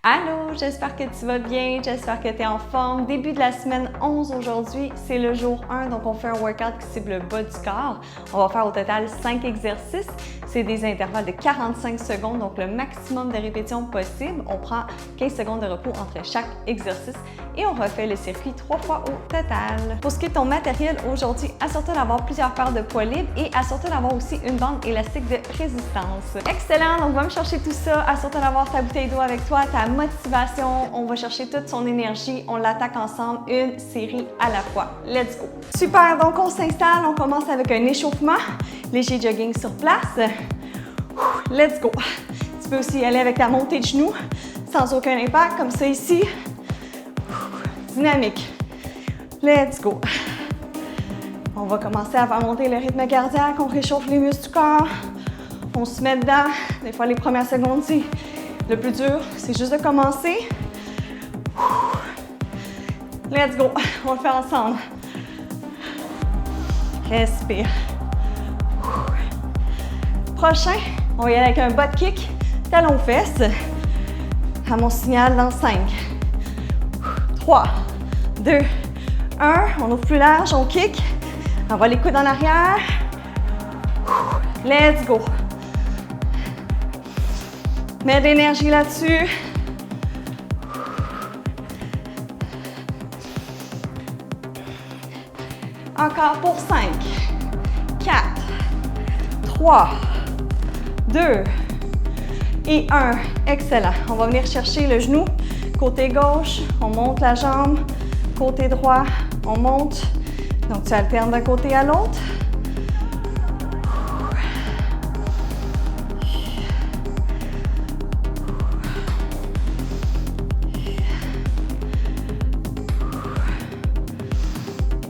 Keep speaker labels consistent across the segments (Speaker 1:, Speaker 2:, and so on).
Speaker 1: Allô, j'espère que tu vas bien, j'espère que tu es en forme. Début de la semaine 11 aujourd'hui, c'est le jour 1, donc on fait un workout qui cible le bas du corps. On va faire au total 5 exercices. C'est des intervalles de 45 secondes, donc le maximum de répétitions possible. On prend 15 secondes de repos entre chaque exercice et on refait le circuit 3 fois au total. Pour ce qui est de ton matériel, aujourd'hui, assure-toi d'avoir plusieurs paires de poids libres et assure-toi d'avoir aussi une bande élastique de résistance. Excellent, donc va me chercher tout ça. Assure-toi d'avoir ta bouteille d'eau avec toi, ta motivation. On va chercher toute son énergie. On l'attaque ensemble, une série à la fois. Let's go! Super, donc on s'installe. On commence avec un échauffement. Léger jogging sur place. Let's go! Tu peux aussi aller avec la montée de genoux sans aucun impact, comme ça ici. Dynamique. Let's go! On va commencer à faire monter le rythme cardiaque. On réchauffe les muscles du corps. On se met dedans. Des fois, les premières secondes, c'est le plus dur. C'est juste de commencer. Let's go! On le fait ensemble. Respire. Prochain, on va y aller avec un butt kick, talon fesses. À mon signal dans 5, 3, 2, 1. On ouvre plus large, on kick. On va les coudes en arrière. Let's go! Mets de l'énergie là-dessus. Encore pour 5, 4, 3, 2 et 1. Excellent. On va venir chercher le genou. Côté gauche, on monte la jambe. Côté droit, on monte. Donc, tu alternes d'un côté à l'autre.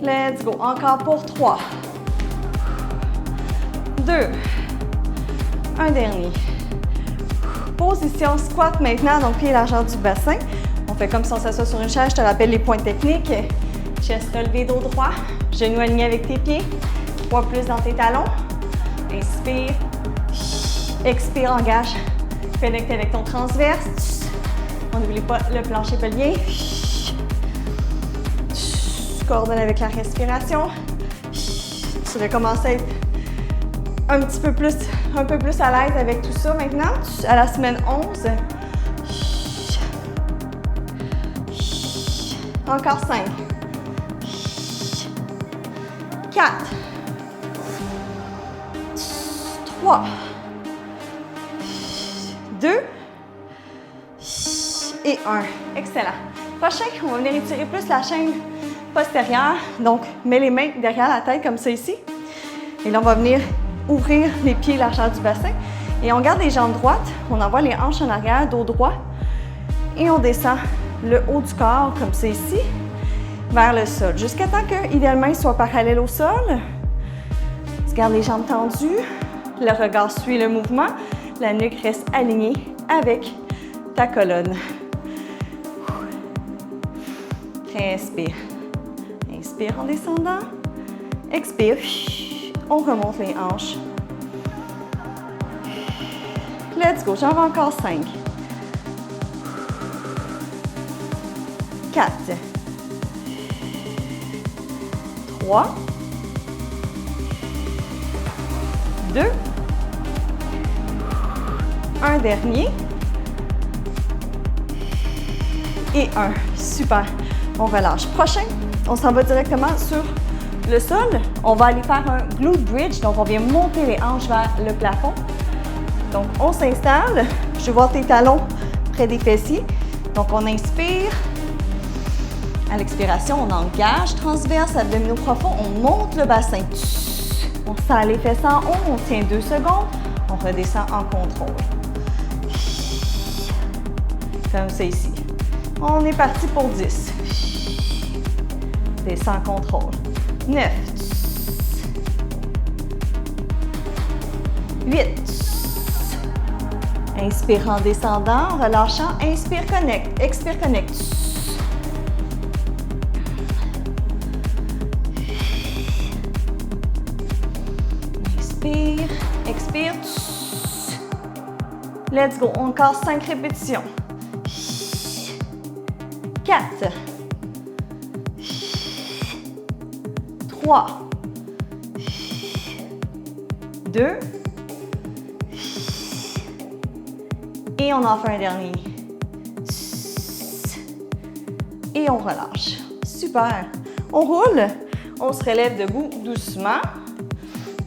Speaker 1: Let's go. Encore pour 3, 2, un dernier. Position squat maintenant, donc pied largeur du bassin. On fait comme si on s'assoit sur une chaise. Je te rappelle les points techniques. Chest relevé, dos droit. Genoux alignés avec tes pieds. Poids plus dans tes talons. Inspire. Expire, engage. Connecte avec ton transverse. On n'oublie pas le plancher pelvien. Coordonne avec la respiration. Tu vas commencer à être un peu plus à l'aise avec tout ça maintenant. À la semaine 11. Encore 5. 4. 3. 2. Et 1. Excellent. Prochain, on va venir étirer plus la chaîne postérieure. Donc, mets les mains derrière la tête comme ça ici. Et là, on va venir ouvrir les pieds largeur du bassin. Et on garde les jambes droites. On envoie les hanches en arrière, dos droit. Et on descend le haut du corps comme ça ici, vers le sol. Jusqu'à temps que, idéalement, il soit parallèle au sol. Tu gardes les jambes tendues. Le regard suit le mouvement. La nuque reste alignée avec ta colonne. Respire. Inspire en descendant. Expire. On remonte les hanches. Let's go. J'en vais encore 5. 4. 3. 2. Un dernier. Et 1. Super. On relâche. Prochain, on s'en va directement sur le sol. On va aller faire un glute bridge. Donc, on vient monter les hanches vers le plafond. Donc, on s'installe. Je vais voir tes talons près des fessiers. Donc, on inspire. À l'expiration, on engage transverse, abdominaux profonds. On monte le bassin. On serre les fesses en haut. On tient 2 secondes. On redescend en contrôle. Comme ça ici. On est parti pour 10. Descends, contrôle. 9. 8. Inspire en descendant, relâchant. Inspire, connecte. Expire, connecte. Inspire, expire. Let's go. Encore 5 répétitions. 4, 3, 2, et on en fait un dernier. Et on relâche. Super. On roule. On se relève debout doucement.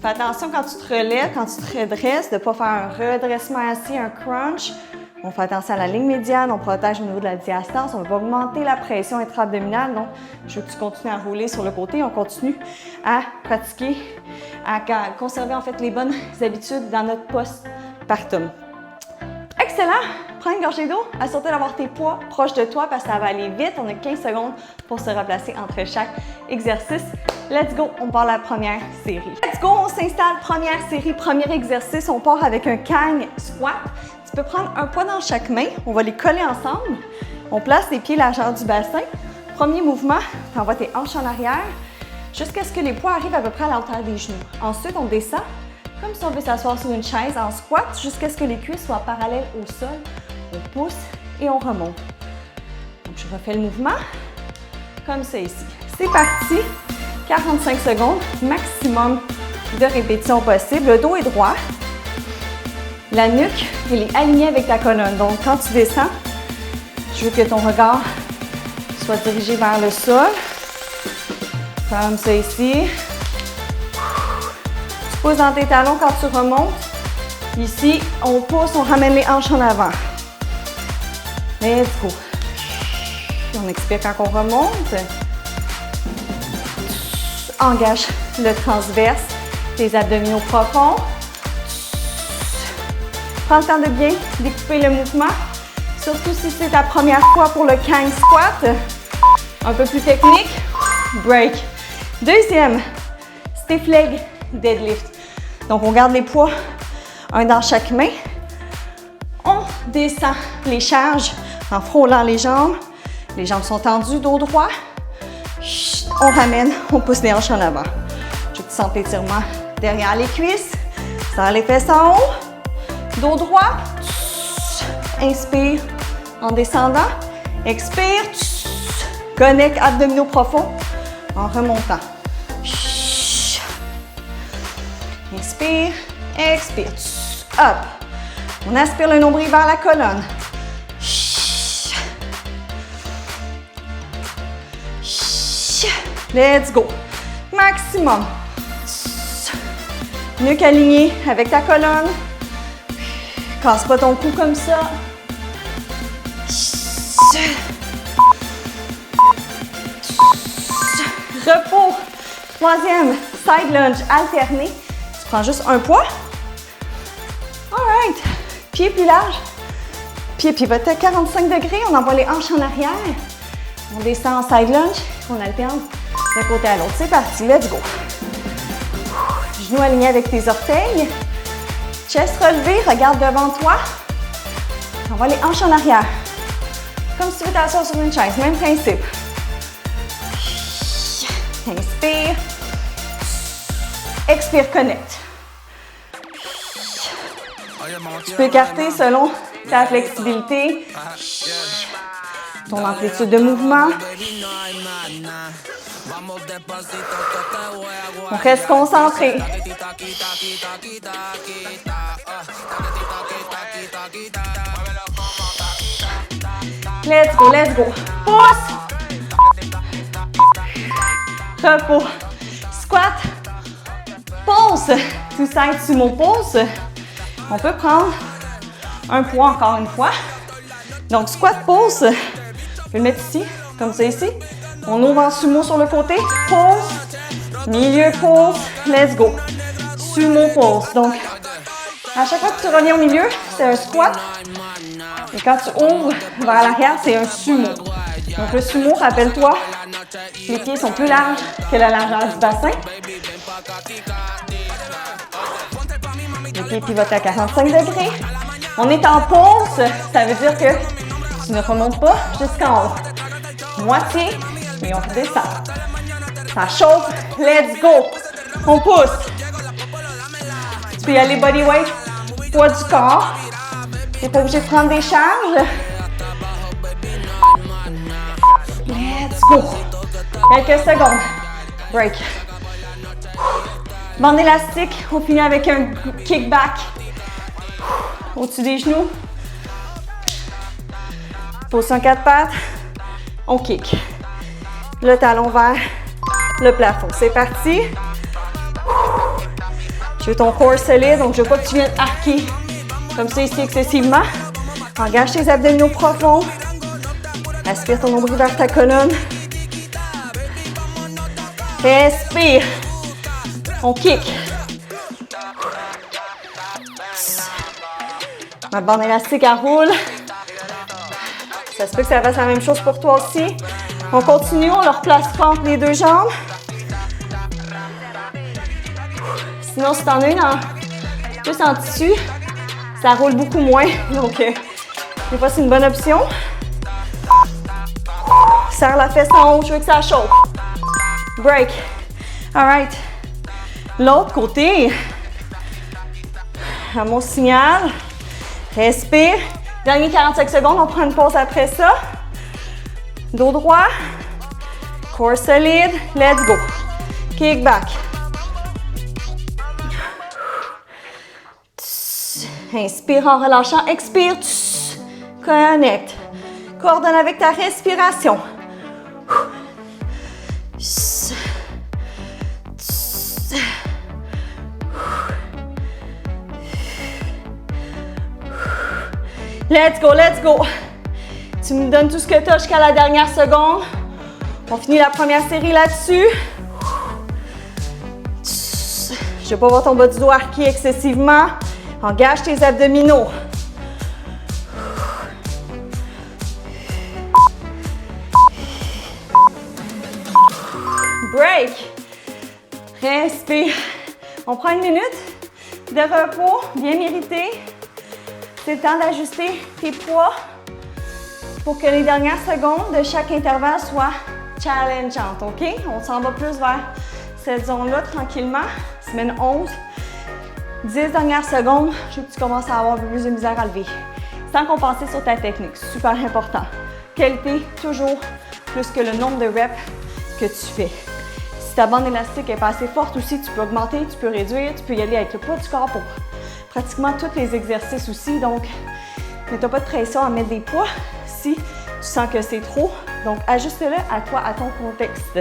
Speaker 1: Fais attention quand tu te relèves, quand tu te redresses, de ne pas faire un redressement assis, un crunch. On fait attention à la ligne médiane, on protège au niveau de la diastase. On ne veut pas augmenter la pression intra-abdominale. Donc, je veux que tu continues à rouler sur le côté. On continue à pratiquer, à conserver en fait les bonnes habitudes dans notre postpartum. Excellent! Prends une gorgée d'eau, assure-toi d'avoir tes poids proches de toi parce que ça va aller vite. On a 15 secondes pour se replacer entre chaque exercice. Let's go! On part la première série. Let's go! On s'installe. Première série, premier exercice. On part avec un Kang squat. Tu peux prendre un poids dans chaque main. On va les coller ensemble. On place les pieds largeur du bassin. Premier mouvement, tu envoies tes hanches en arrière jusqu'à ce que les poids arrivent à peu près à la hauteur des genoux. Ensuite, on descend comme si on veut s'asseoir sur une chaise en squat jusqu'à ce que les cuisses soient parallèles au sol. On pousse et on remonte. Donc, je refais le mouvement comme ça ici. C'est parti. 45 secondes, maximum de répétitions possibles. Le dos est droit. La nuque, elle est alignée avec ta colonne. Donc, quand tu descends, je veux que ton regard soit dirigé vers le sol. Comme ça ici. Tu pousses dans tes talons quand tu remontes. Ici, on pousse, on ramène les hanches en avant. Let's go. On expire quand on remonte. Engage le transverse, tes abdominaux profonds. Prends le temps de bien découper le mouvement, surtout si c'est ta première fois pour le Kang squat. Un peu plus technique. Break. Deuxième, stiff leg deadlift. Donc, on garde les poids, un dans chaque main. On descend les charges en frôlant les jambes. Les jambes sont tendues, dos droit. On ramène, on pousse les hanches en avant. Je veux que tu sentes l'étirement derrière les cuisses. Serre les fesses en haut. Dos droit. Inspire en descendant. Expire. Connecte abdominaux profonds en remontant. Inspire. Expire. Up. On aspire le nombril vers la colonne. Let's go. Maximum. Nuque alignée avec ta colonne. Casse pas ton cou comme ça. Repos. Troisième, side lunge alterné. Tu prends juste un poids. Alright. Pied plus large. Pied pivote à 45 degrés. On envoie les hanches en arrière. On descend en side lunge. On alterne d'un côté à l'autre. C'est parti. Let's go. Genoux alignés avec tes orteils. Chest relevé. Regarde devant toi. Envoie les hanches en arrière. Comme si tu veux t'asseoir sur une chaise. Même principe. Inspire. Expire, connecte. Tu peux écarter selon ta flexibilité, ton amplitude de mouvement. On reste concentré. Let's go, let's go. Pousse. Repos. Squat. Pulse. Two side sumo pulse. On peut prendre un poids encore une fois. Donc, squat pulse. Je vais le mettre ici, comme ça ici. On ouvre en sumo sur le côté. Pulse. Milieu pulse. Let's go. Sumo pulse. Donc, à chaque fois que tu reviens au milieu, c'est un squat. Et quand tu ouvres vers l'arrière, c'est un sumo. Donc, le sumo, rappelle-toi, les pieds sont plus larges que la largeur du bassin. Les pieds pivotent à 45 degrés. On est en pause, ça veut dire que tu ne remontes pas jusqu'en haut. Moitié, et on redescend. Ça chauffe, let's go. On pousse. Tu peux y aller body weight, poids du corps. Tu n'es pas obligé de prendre des charges. Go. Quelques secondes. Break. Bande élastique, on finit avec un kickback. Au-dessus des genoux. Position 4 pattes. On kick. Le talon vers le plafond. C'est parti. Je veux ton corps solide, donc je veux pas que tu viennes arquer comme ça ici excessivement. Engage tes abdominaux profonds. Aspire ton nombril vers ta colonne. Respire. On kick. Ma bande élastique, elle roule. Ça se peut que ça fasse la même chose pour toi aussi. On continue, on le replace entre les deux jambes. Sinon, si tu en as une plus en tissu, ça roule beaucoup moins. Donc, des fois, c'est une bonne option. Serre la fesse en haut, je veux que ça chauffe. Break. All right. L'autre côté. À mon signal. Respire. Dernier 45 secondes, on prend une pause après ça. Dos droit. Corps solide. Let's go. Kick back. Inspire en relâchant. Expire. Connecte. Coordonne avec ta respiration. Let's go, let's go. Tu me donnes tout ce que tu as jusqu'à la dernière seconde. On finit la première série là-dessus. Je ne veux pas voir ton bas du dos arqué excessivement. Engage tes abdominaux. Break. Respire. On prend une minute de repos bien mérité. C'est le temps d'ajuster tes poids pour que les dernières secondes de chaque intervalle soient challengeantes, OK? On s'en va plus vers cette zone-là tranquillement. Semaine 11. 10 dernières secondes, je veux que tu commences à avoir un peu plus de misère à lever. Sans compenser sur ta technique, super important. Qualité, toujours plus que le nombre de reps que tu fais. Si ta bande élastique n'est pas assez forte aussi, tu peux augmenter, tu peux réduire, tu peux y aller avec le poids du corps pour pratiquement tous les exercices aussi. Donc, ne t'as pas de pression à mettre des poids si tu sens que c'est trop. Donc, ajuste-le à toi, à ton contexte.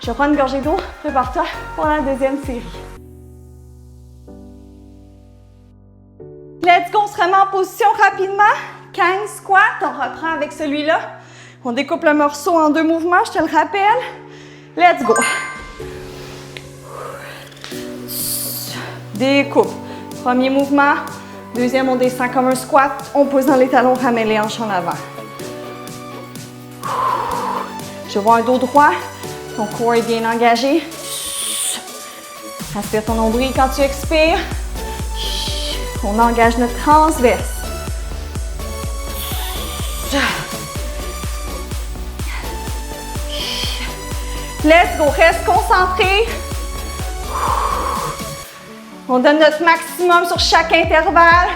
Speaker 1: Je vais prendre une gorgée d'eau. Prépare-toi pour la deuxième série. Let's go, on se remet en position rapidement. 15 squats, on reprend avec celui-là. On découpe le morceau en 2 mouvements, je te le rappelle. Let's go. Découpe. Premier mouvement. Deuxième, on descend comme un squat. On pose dans les talons, ramène les hanches en avant. Je vois un dos droit. Ton corps est bien engagé. Aspire ton nombril quand tu expires. On engage notre transverse. Let's go, reste concentré. On donne notre maximum sur chaque intervalle.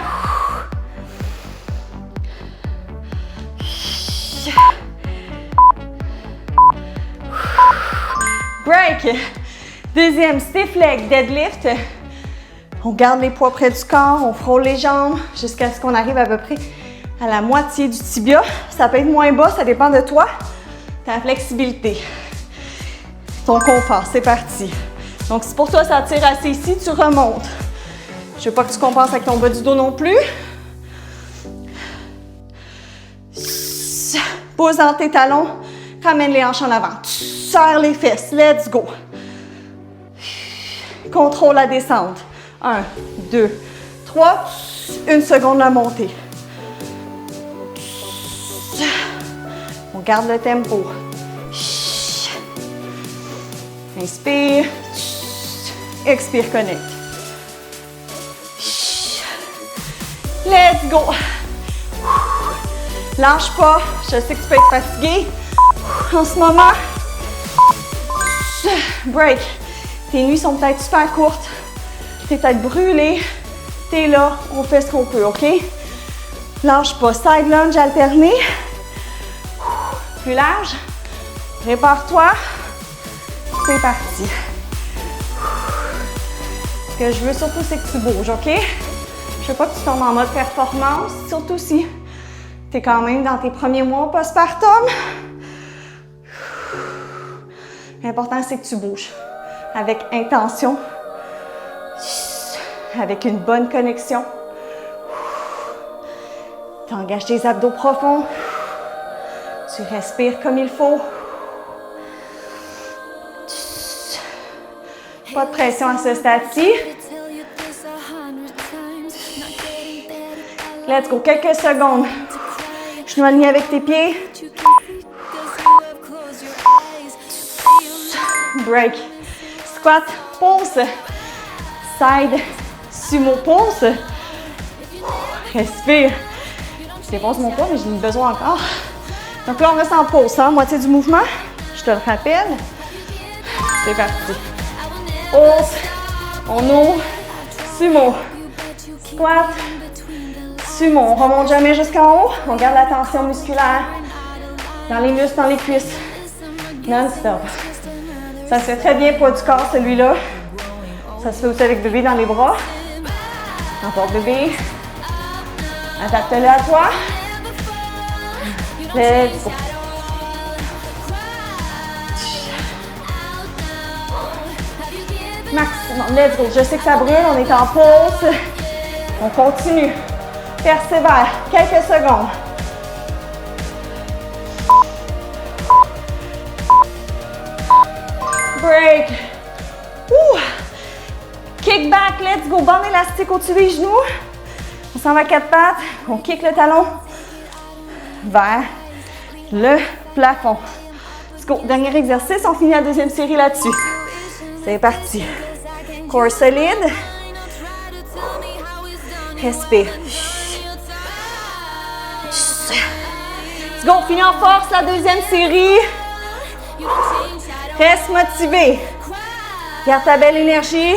Speaker 1: Break. Deuxième, stiff leg, deadlift. On garde les poids près du corps, on frôle les jambes jusqu'à ce qu'on arrive à peu près à la moitié du tibia. Ça peut être moins bas, ça dépend de toi, ta flexibilité, ton confort. C'est parti. Donc, si pour toi ça tire assez ici, tu remontes. Je veux pas que tu compenses avec ton bas du dos non plus. Pose dans tes talons, ramène les hanches en avant. Serre les fesses, let's go. Contrôle la descente. 1, 2, 3. 1 seconde la montée. On garde le tempo. Inspire. Expire, connecte. Let's go. Lâche pas. Je sais que tu peux être fatigué en ce moment. Break. Tes nuits sont peut-être super courtes. T'es peut-être brûlé. T'es là. On fait ce qu'on peut, OK? Lâche pas. Side lunge alterné. Plus large. Prépare-toi. C'est parti. Ce que je veux surtout, c'est que tu bouges, OK? Je veux pas que tu tombes en mode performance, surtout si tu es quand même dans tes premiers mois postpartum. L'important, c'est que tu bouges avec intention, avec une bonne connexion. Tu engages tes abdos profonds. Tu respires comme il faut. Pas de pression à ce stade-ci. Let's go. Quelques secondes. Genoux alignés avec tes pieds. Break. Squat, pulse. Side, sumo pulse. Respire. Je dépense mon poids, mais j'ai besoin encore. Donc là, on reste en pause, hein? Moitié du mouvement. Je te le rappelle. C'est parti. Pause. On ouvre. Sumo. Squat. Sumo. On remonte jamais jusqu'en haut. On garde la tension musculaire dans les muscles, dans les cuisses. Non-stop. Ça se fait très bien poids du corps, celui-là. Ça se fait aussi avec bébé dans les bras. Emporte bébé. Adapte-le à toi. Let's go. Maximum. Let's go. Je sais que ça brûle. On est en pause. On continue. Persévère. Quelques secondes. Break. Ouh. Kick back. Let's go. Bande élastique au-dessus des genoux. On s'en va à quatre pattes. On kick le talon vers le plafond. Let's go. Dernier exercice. On finit la deuxième série là-dessus. C'est parti. Corps solide. Respire. Let's go. On finit en force la deuxième série. Reste motivé. Garde ta belle énergie.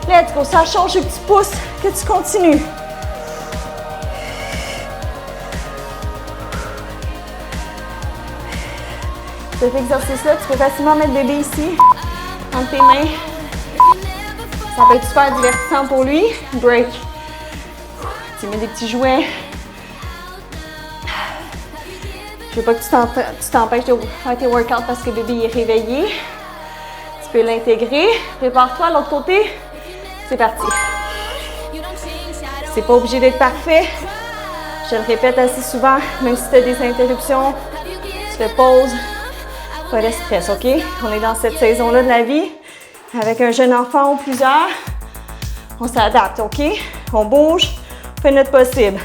Speaker 1: Let's go. Ça change que tu pousses, que tu continues. Cet exercice-là, tu peux facilement mettre bébé ici, entre tes mains. Ça peut être super divertissant pour lui. Break. Tu mets des petits jouets. Je veux pas que tu t'empêches de faire tes workouts parce que bébé est réveillé. Tu peux l'intégrer. Prépare-toi à l'autre côté. C'est parti. C'est pas obligé d'être parfait. Je le répète assez souvent, même si tu as des interruptions, tu fais pause. Pas de stress, OK? On est dans cette saison-là de la vie. Avec un jeune enfant ou plusieurs, on s'adapte, OK? On bouge, on fait notre possible.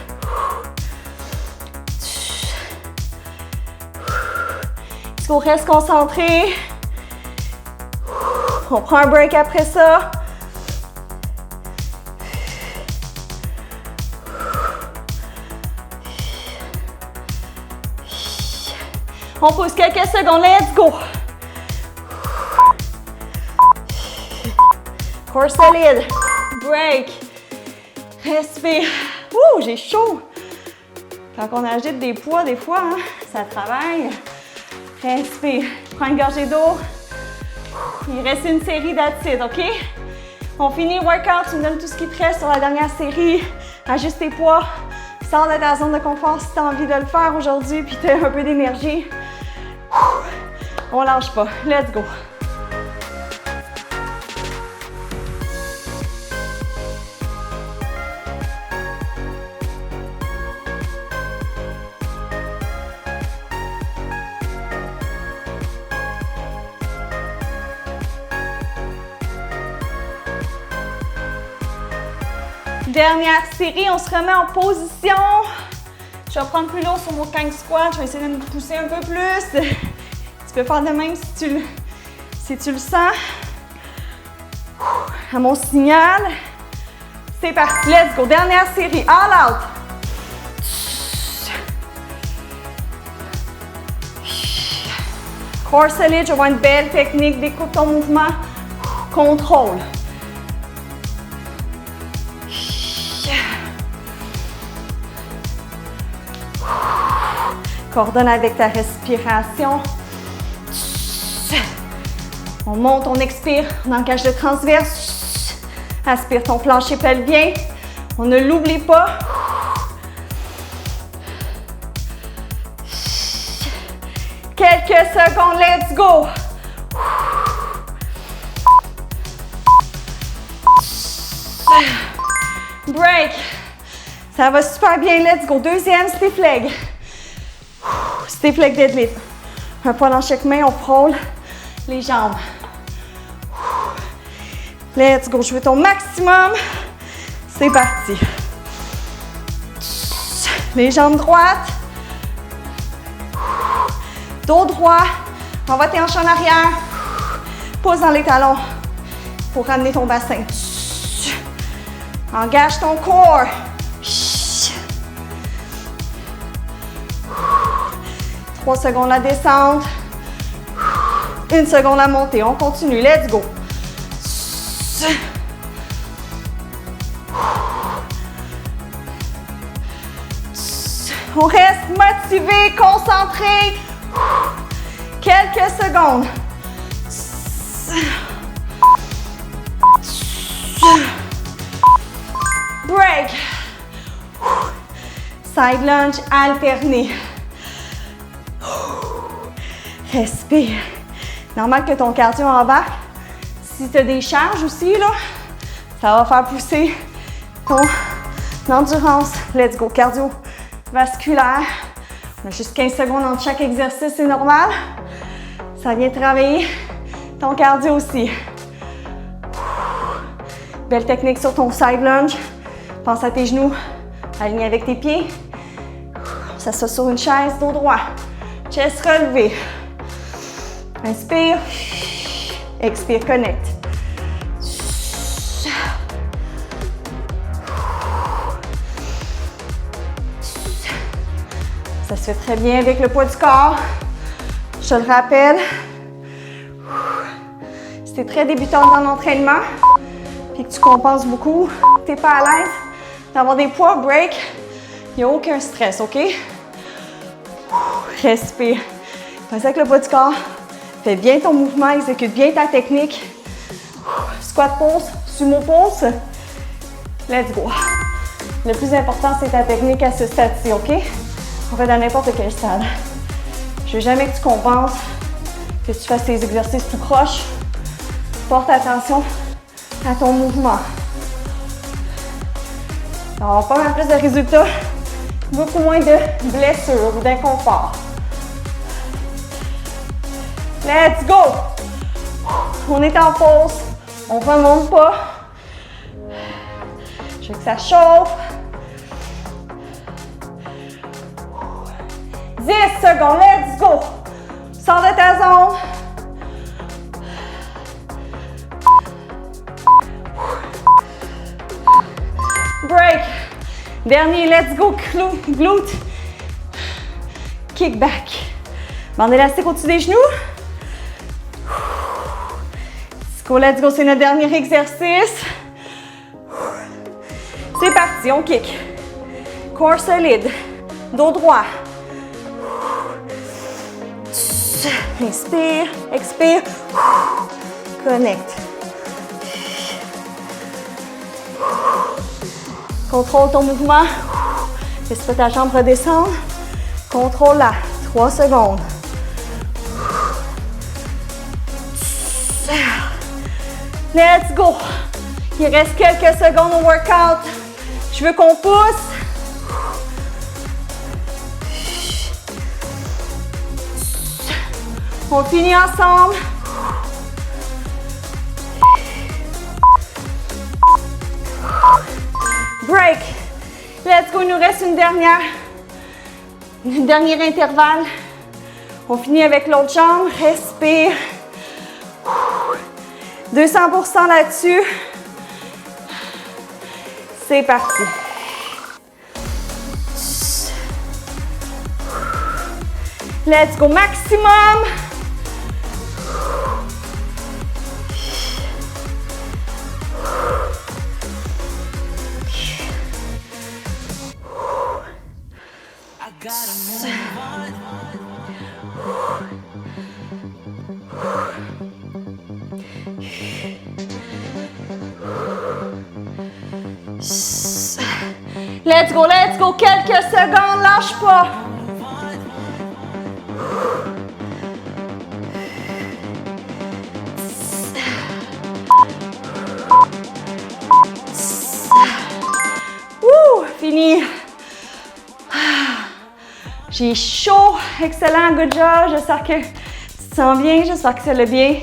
Speaker 1: On reste concentré. On prend un break après ça. On pousse quelques secondes. Let's go. Corps solide. Break. Respire. Ouh, j'ai chaud. Quand on agite des poids, des fois, hein, ça travaille. Respire. Prends une gorgée d'eau. Il reste une série d'acide, OK? On finit le workout. Tu me donnes tout ce qui te reste sur la dernière série. Ajuste tes poids. Sors de ta zone de confort si tu as envie de le faire aujourd'hui puis tu as un peu d'énergie. On lâche pas. Let's go. Dernière série, on se remet en position. Je vais prendre plus lourd sur mon Kang Squat. Je vais essayer de me pousser un peu plus. Tu peux faire de même si tu le sens. À mon signal. C'est parti. Let's go. Dernière série. All out. Corps solide. Je vois une belle technique. Découpe ton mouvement. Contrôle. Coordonne avec ta respiration. On monte, on expire, on engage le transverse. Aspire ton plancher pelvien. On ne l'oublie pas. Quelques secondes, let's go. Break. Ça va super bien, let's go. Deuxième stiff leg. Stiff leg deadlift. Un poids dans chaque main, on frôle les jambes. Let's go, je veux ton maximum. C'est parti. Les jambes droites. Dos droit. Envoie tes hanches en arrière. Pousse dans les talons pour ramener ton bassin. Engage ton corps. 3 secondes la descente. 1 seconde la montée. On continue. Let's go. On reste motivé, concentré. Quelques secondes. Break. Side lunge alterné. Respire. Normal que ton cardio embarque. Si tu as des charges aussi, là, ça va faire pousser ton endurance. Let's go. Cardio vasculaire. On a juste 15 secondes entre chaque exercice, c'est normal. Ça vient travailler ton cardio aussi. Belle technique sur ton side lunge. Pense à tes genoux alignés avec tes pieds. Ça se sur une chaise, dos droit. Chest relevé. Inspire. Expire, connecte. Ça se fait très bien avec le poids du corps. Je te le rappelle. Si tu es très débutante dans l'entraînement et que tu compenses beaucoup, tu n'es pas à l'aise d'avoir des poids, break, il n'y a aucun stress, OK? Respire. Vas-y avec le poids du corps. Fais bien ton mouvement, exécute bien ta technique. Squat pose, sumo pose. Let's go. Le plus important, c'est ta technique à ce stade-ci, OK? On fait dans n'importe quel stade. Je veux jamais que tu compenses, que tu fasses tes exercices tout croche. Porte attention à ton mouvement. Ça va avoir pas mal plus de résultats, beaucoup moins de blessures ou d'inconfort. Let's go! On est en pause. On ne remonte pas. Je veux que ça chauffe. 10 secondes, let's go! Sors de ta zone. Break. Dernier, let's go, glute. Kick back. Bande élastique au-dessus des genoux. Let's go, c'est notre dernier exercice. C'est parti, on kick. Corps solide. Dos droit. Inspire, expire. Connecte. Contrôle ton mouvement. Laisse pas ta jambe redescendre. Contrôle là. 3 secondes. Let's go! Il reste quelques secondes au workout. Je veux qu'on pousse. On finit ensemble. Break. Let's go. Il nous reste une dernière intervalle. On finit avec l'autre jambe. Respire. 200% là-dessus. C'est parti. Let's go, maximum. Let's go, let's go. Quelques secondes, lâche pas. Fini. J'ai chaud. Excellent, good job. J'espère que tu te sens bien. J'espère que ça l'a bien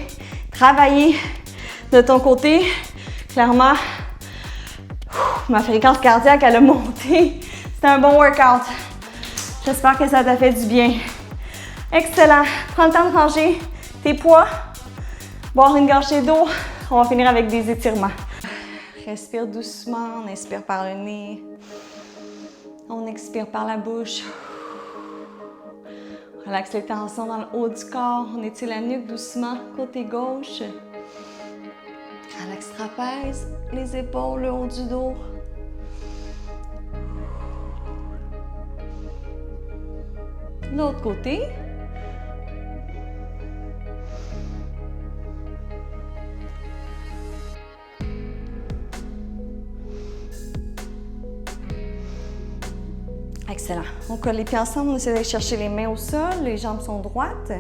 Speaker 1: travaillé de ton côté. Clairement, ma fréquence cardiaque, elle a monté. C'était un bon workout. J'espère que ça t'a fait du bien. Excellent. Prends le temps de ranger tes poids. Boire une gorgée d'eau. On va finir avec des étirements. Respire doucement. On inspire par le nez. On expire par la bouche. Relaxe les tensions dans le haut du corps. On étire la nuque doucement, côté gauche. Relaxe trapèze, les épaules, le haut du dos. L'autre côté. Excellent. On colle les pieds ensemble, on essaie d'aller chercher les mains au sol, les jambes sont droites.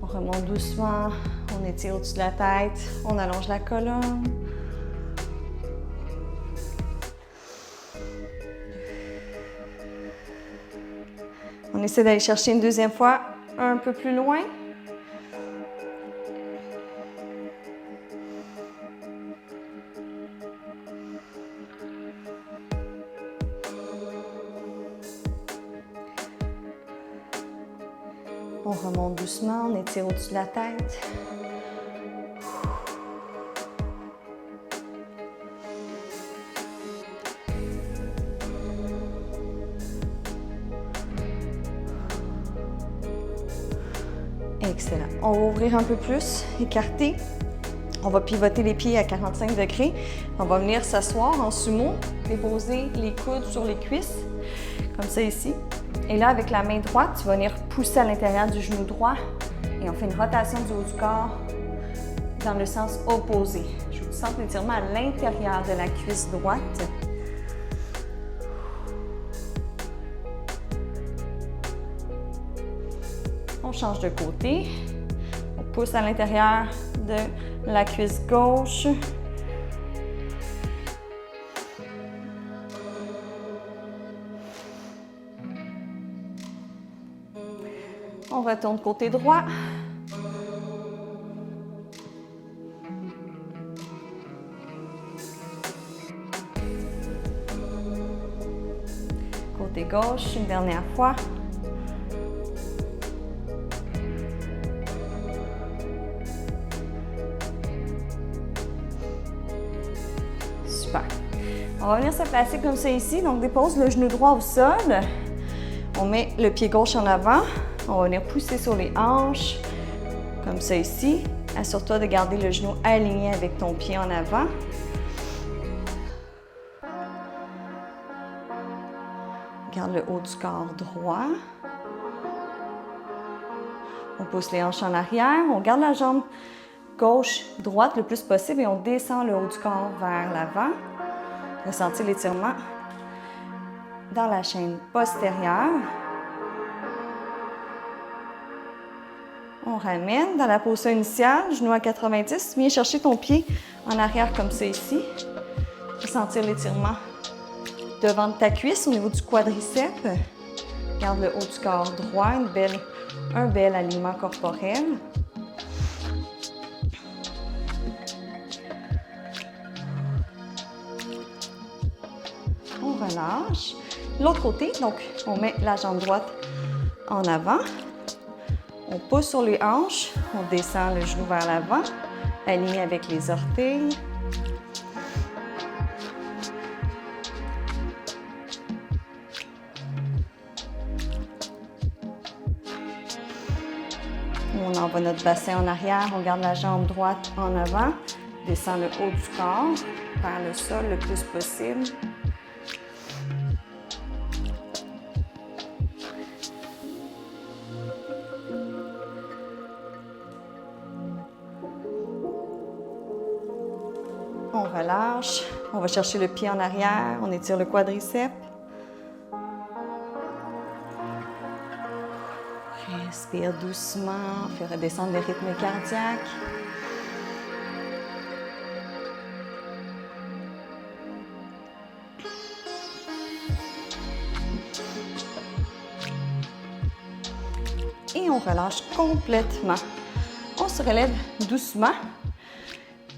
Speaker 1: On remonte doucement, on étire au-dessus de la tête, on allonge la colonne. On essaie d'aller chercher une deuxième fois un peu plus loin. On remonte doucement, on étire au-dessus de la tête. Excellent. On va ouvrir un peu plus, écarter. On va pivoter les pieds à 45 degrés. On va venir s'asseoir en sumo, déposer les coudes sur les cuisses, comme ça ici. Et là, avec la main droite, tu vas venir pousser à l'intérieur du genou droit et on fait une rotation du haut du corps dans le sens opposé. Je vous sens l'étirement à l'intérieur de la cuisse droite. On change de côté. On pousse à l'intérieur de la cuisse gauche. On retourne côté droit. Côté gauche, une dernière fois. Super. On va venir se placer comme ça ici. Donc, dépose le genou droit au sol. On met le pied gauche en avant. On va venir pousser sur les hanches, comme ça ici. Assure-toi de garder le genou aligné avec ton pied en avant. Garde le haut du corps droit. On pousse les hanches en arrière. On garde la jambe gauche, droite le plus possible et on descend le haut du corps vers l'avant. Ressentez l'étirement dans la chaîne postérieure. On ramène dans la position initiale, genou à 90. Viens chercher ton pied en arrière comme ça ici. Ressentir l'étirement devant ta cuisse au niveau du quadriceps. Garde le haut du corps droit, un bel alignement corporel. On relâche. L'autre côté, donc on met la jambe droite en avant. On pousse sur les hanches, on descend le genou vers l'avant, aligné avec les orteils. On envoie notre bassin en arrière, on garde la jambe droite en avant, Descends le haut du corps vers le sol le plus possible. On relâche. On va chercher le pied en arrière. On étire le quadriceps. Respire doucement. Fais redescendre le rythme cardiaque. Et on relâche complètement. On se relève doucement.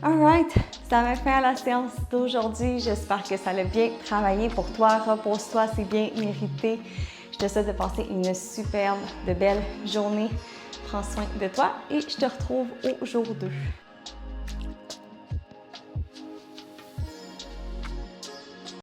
Speaker 1: Alright, ça m'a fait à la séance d'aujourd'hui. J'espère que ça a bien travaillé pour toi. Repose-toi, c'est bien mérité. Je te souhaite de passer une superbe, de belle journée. Prends soin de toi et je te retrouve au jour 2.